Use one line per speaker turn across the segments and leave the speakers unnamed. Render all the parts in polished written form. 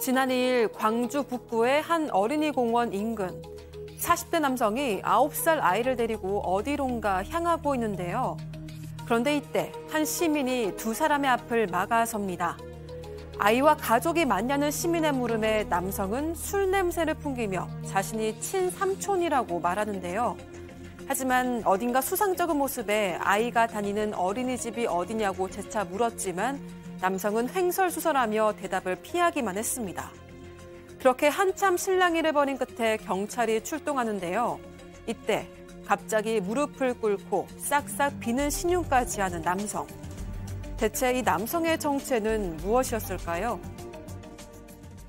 지난 2일 광주 북구의 한 어린이 공원 인근 40대 남성이 9살 아이를 데리고 어디론가 향하고 있는데요. 그런데 이때 한 시민이 두 사람의 앞을 막아섭니다. 아이와 가족이 맞냐는 시민의 물음에 남성은 술 냄새를 풍기며 자신이 친삼촌이라고 말하는데요. 하지만 어딘가 수상쩍은 모습에 아이가 다니는 어린이집이 어디냐고 재차 물었지만 남성은 횡설수설하며 대답을 피하기만 했습니다. 그렇게 한참 실랑이를 벌인 끝에 경찰이 출동하는데요. 이때 갑자기 무릎을 꿇고 싹싹 비는 신용까지 하는 남성. 대체 이 남성의 정체는 무엇이었을까요?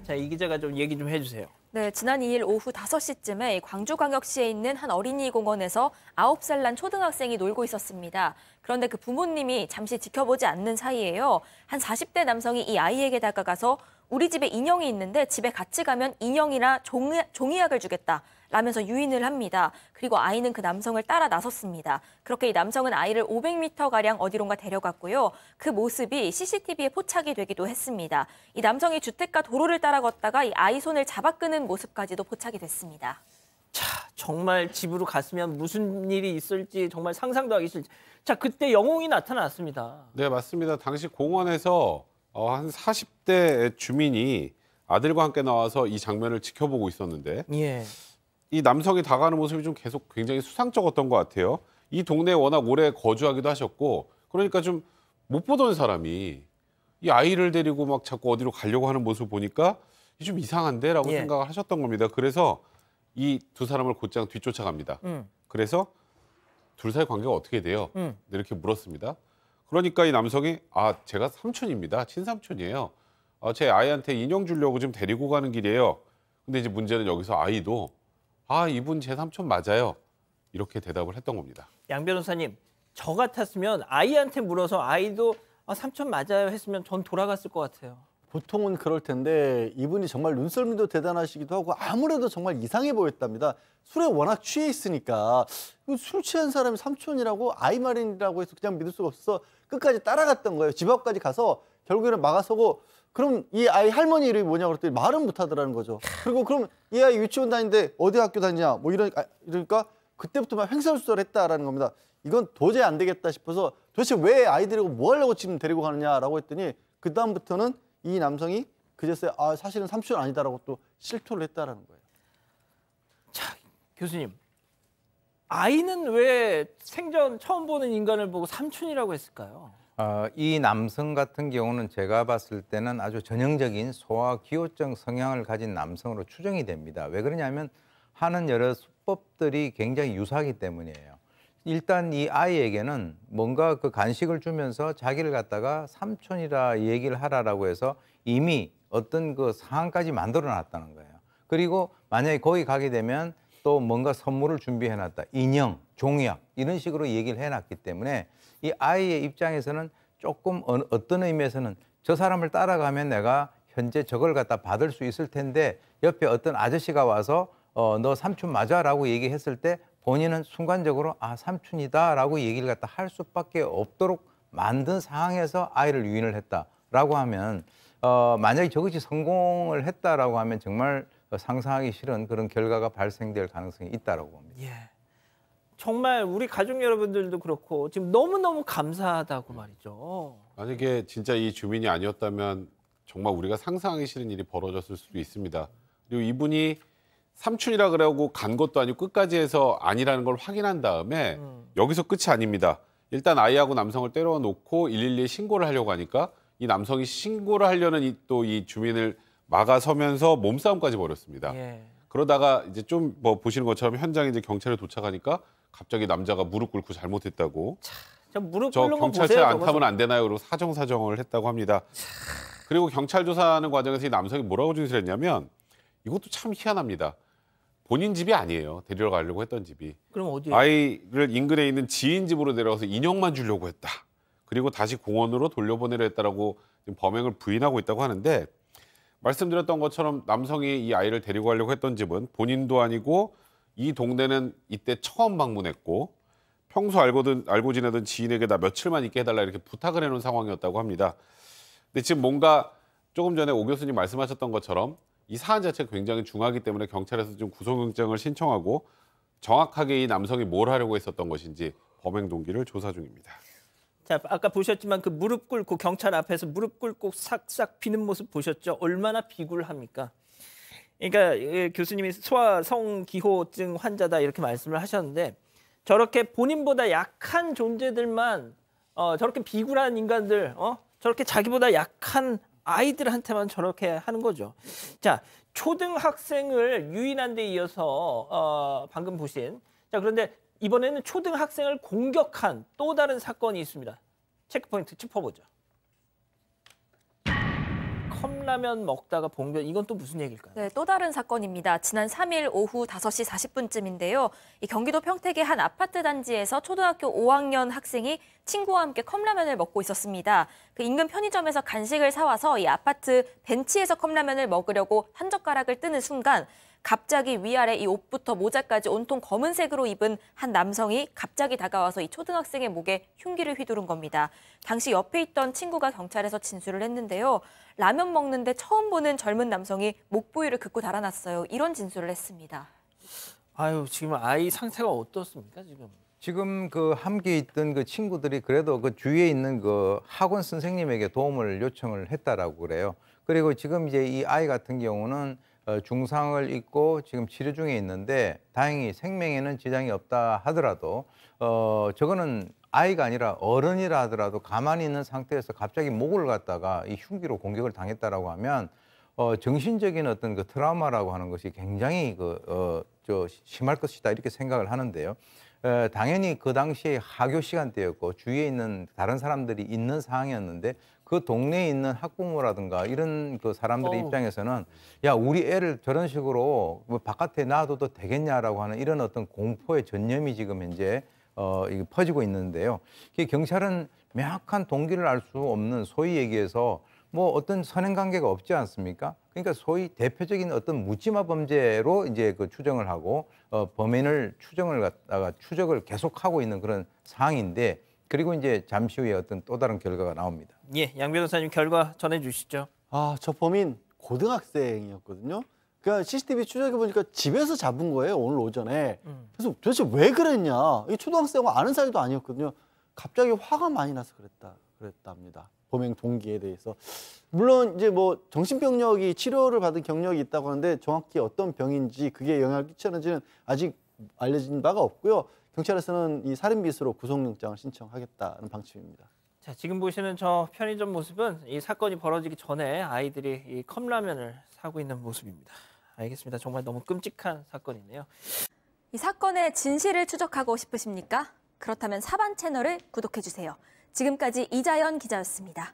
자, 이 기자가 좀 얘기 좀 해주세요.
네, 지난 2일 오후 5시쯤에 광주광역시에 있는 한 어린이 공원에서 9살 난 초등학생이 놀고 있었습니다. 그런데 그 부모님이 잠시 지켜보지 않는 사이에요. 한 40대 남성이 이 아이에게 다가가서 우리 집에 인형이 있는데 집에 같이 가면 인형이나 종이약을 주겠다 라면서 유인을 합니다. 그리고 아이는 그 남성을 따라 나섰습니다. 그렇게 이 남성은 아이를 500m가량 어디론가 데려갔고요. 그 모습이 CCTV에 포착이 되기도 했습니다. 이 남성이 주택가 도로를 따라 걷다가 이 아이 손을 잡아 끄는 모습까지도 포착이 됐습니다.
자, 정말 집으로 갔으면 무슨 일이 있을지 정말 상상도 하기 싫지. 자, 그때 영웅이 나타났습니다.
네, 맞습니다. 당시 공원에서 한 40대 주민이 아들과 함께 나와서 이 장면을 지켜보고 있었는데
예.
이 남성이 다가가는 모습이 좀 계속 굉장히 수상쩍었던 것 같아요. 이 동네에 워낙 오래 거주하기도 하셨고 그러니까 좀 못 보던 사람이 이 아이를 데리고 막 자꾸 어디로 가려고 하는 모습을 보니까 좀 이상한데? 라고
예.
생각을 하셨던 겁니다. 그래서 이 두 사람을 곧장 뒤쫓아갑니다. 그래서 둘 사이 관계가 어떻게 돼요? 이렇게 물었습니다. 그러니까 이 남성이 제가 삼촌입니다. 친삼촌이에요. 제 아이한테 인형 주려고 지금 데리고 가는 길이에요. 근데 이제 문제는 여기서 아이도 이분 제 삼촌 맞아요. 이렇게 대답을 했던 겁니다.
양 변호사님, 저 같았으면 아이한테 물어서 아이도 삼촌 맞아요 했으면 전 돌아갔을 것 같아요.
보통은 그럴 텐데 이분이 정말 눈썰미도 대단하시기도 하고 아무래도 정말 이상해 보였답니다. 술에 워낙 취해 있으니까 술 취한 사람이 삼촌이라고 아이 말이라고 해서 그냥 믿을 수가 없어서 끝까지 따라갔던 거예요. 집 앞까지 가서 결국에는 막아서고 그럼 이 아이 할머니 이름이 뭐냐고 그랬더니 말은 못하더라는 거죠. 그리고 그럼 이 아이 유치원 다니는데 어디 학교 다니냐 뭐 이러니까 그때부터 막 횡설수설했다라는 겁니다. 이건 도저히 안 되겠다 싶어서 도대체 왜 아이 데리고 뭐 하려고 지금 데리고 가느냐라고 했더니 그 다음부터는 이 남성이 그제서야 사실은 삼촌 아니다라고 또 실토를 했다라는 거예요.
자, 교수님, 아이는 왜 생전 처음 보는 인간을 보고 삼촌이라고 했을까요?
이 남성 같은 경우는 제가 봤을 때는 아주 전형적인 소아 기호증 성향을 가진 남성으로 추정이 됩니다. 왜 그러냐면 하는 여러 수법들이 굉장히 유사하기 때문이에요. 일단 이 아이에게는 뭔가 그 간식을 주면서 자기를 갖다가 삼촌이라 얘기를 하라라고 해서 이미 어떤 그 상황까지 만들어 놨다는 거예요. 그리고 만약에 거기 가게 되면 또 뭔가 선물을 준비해 놨다. 인형, 종이약 이런 식으로 얘기를 해놨기 때문에 이 아이의 입장에서는 조금 어떤 의미에서는 저 사람을 따라가면 내가 현재 저걸 갖다 받을 수 있을 텐데 옆에 어떤 아저씨가 와서 너 삼촌 맞아 라고 얘기했을 때 본인은 순간적으로 삼촌이다 라고 얘기를 갖다 할 수밖에 없도록 만든 상황에서 아이를 유인을 했다라고 하면 만약에 저것이 성공을 했다라고 하면 정말 상상하기 싫은 그런 결과가 발생될 가능성이 있다라고 봅니다.
예. 정말 우리 가족 여러분들도 그렇고 지금 너무너무 감사하다고 말이죠.
만약에 진짜 이 주민이 아니었다면 정말 우리가 상상하기 싫은 일이 벌어졌을 수도 있습니다. 그리고 이분이 삼촌이라 그러고 간 것도 아니고 끝까지 해서 아니라는 걸 확인한 다음에 여기서 끝이 아닙니다. 일단 아이하고 남성을 때려놓고 112에 신고를 하려고 하니까 이 남성이 신고를 하려는 또 이 주민을 막아서면서 몸싸움까지 벌였습니다.
예.
그러다가 이제 좀 뭐 보시는 것처럼 현장에 이제 경찰이 도착하니까 갑자기 남자가 무릎 꿇고 잘못했다고.
저 무릎
저
꿇는 거
경찰차에
보세요.
안 타면 안 되나요? 그리고 사정사정을 했다고 합니다. 그리고 경찰 조사하는 과정에서 이 남성이 뭐라고 진술을 했냐면 이것도 참 희한합니다. 본인 집이 아니에요. 데리러 가려고 했던 집이.
그럼 어디에?
아이를 인근에 있는 지인 집으로 데려가서 인형만 주려고 했다. 그리고 다시 공원으로 돌려보내려 했다라고 지금 범행을 부인하고 있다고 하는데 말씀드렸던 것처럼 남성이 이 아이를 데리고 가려고 했던 집은 본인도 아니고 이 동네는 이때 처음 방문했고 평소 알고 지내던 지인에게 나 며칠만 있게 해달라 이렇게 부탁을 해놓은 상황이었다고 합니다. 근데 지금 뭔가 조금 전에 오 교수님 말씀하셨던 것처럼 이 사안 자체가 굉장히 중하기 때문에 경찰에서 좀 구속영장을 신청하고 정확하게 이 남성이 뭘 하려고 했었던 것인지 범행 동기를 조사 중입니다.
자, 아까 보셨지만 그 무릎 꿇고 경찰 앞에서 무릎 꿇고 싹싹 비는 모습 보셨죠? 얼마나 비굴합니까? 그러니까 교수님이 소아성기호증 환자다 이렇게 말씀을 하셨는데 저렇게 본인보다 약한 존재들만 저렇게 비굴한 인간들 저렇게 자기보다 약한 아이들한테만 저렇게 하는 거죠. 자, 초등학생을 유인한 데 이어서 방금 보신 그런데 이번에는 초등학생을 공격한 또 다른 사건이 있습니다. 체크포인트 짚어보죠. 컵라면 먹다가 봉변, 이건 또 무슨 얘기일까요?
네, 또 다른 사건입니다. 지난 3일 오후 5시 40분쯤인데요. 이 경기도 평택의 한 아파트 단지에서 초등학교 5학년 학생이 친구와 함께 컵라면을 먹고 있었습니다. 그 인근 편의점에서 간식을 사와서 이 아파트 벤치에서 컵라면을 먹으려고 한 젓가락을 뜨는 순간 갑자기 위아래 이 옷부터 모자까지 온통 검은색으로 입은 한 남성이 갑자기 다가와서 이 초등학생의 목에 흉기를 휘두른 겁니다. 당시 옆에 있던 친구가 경찰에서 진술을 했는데요. 라면 먹는데 처음 보는 젊은 남성이 목 부위를 긋고 달아났어요. 이런 진술을 했습니다.
아유, 지금 아이 상태가 어떻습니까, 지금?
지금 그 함께 있던 그 친구들이 그래도 그 주위에 있는 그 학원 선생님에게 도움을 요청을 했다라고 그래요. 그리고 지금 이제 이 아이 같은 경우는 중상을 입고 지금 치료 중에 있는데 다행히 생명에는 지장이 없다 하더라도 저거는 아이가 아니라 어른이라 하더라도 가만히 있는 상태에서 갑자기 목을 갖다가 이 흉기로 공격을 당했다라고 하면 정신적인 어떤 그 트라우마라고 하는 것이 굉장히 심할 것이다 이렇게 생각을 하는데요. 당연히 그 당시에 하교 시간대였고 주위에 있는 다른 사람들이 있는 상황이었는데 그 동네에 있는 학부모라든가 이런 그 사람들의 입장에서는 야, 우리 애를 저런 식으로 뭐 바깥에 놔둬도 되겠냐라고 하는 이런 어떤 공포의 전념이 지금 현재 퍼지고 있는데요. 경찰은 명확한 동기를 알 수 없는 소위 얘기해서 뭐 어떤 선행관계가 없지 않습니까? 그러니까 소위 대표적인 어떤 묻지마 범죄로 이제 그 추정을 하고 범인을 추적을 계속하고 있는 그런 상황인데 그리고 이제 잠시 후에 어떤 또 다른 결과가 나옵니다.
예, 양 변호사님 결과 전해주시죠.
저 범인 고등학생이었거든요. 그러니까 CCTV 추적해 보니까 집에서 잡은 거예요, 오늘 오전에. 그래서 도대체 왜 그랬냐? 이 초등학생과 아는 사이도 아니었거든요. 갑자기 화가 많이 나서 그랬답니다. 범행 동기에 대해서. 물론 이제 뭐 정신병력이 치료를 받은 경력이 있다고 하는데 정확히 어떤 병인지 그게 영향을 끼쳤는지는 아직 알려진 바가 없고요. 경찰에서는 이 살인 미수로 구속영장을 신청하겠다는 방침입니다.
자, 지금 보시는 저 편의점 모습은 이 사건이 벌어지기 전에 아이들이 이 컵라면을 사고 있는 모습입니다. 알겠습니다. 정말 너무 끔찍한 사건이네요.
이 사건의 진실을 추적하고 싶으십니까? 그렇다면 사반 채널을 구독해주세요. 지금까지 이자연 기자였습니다.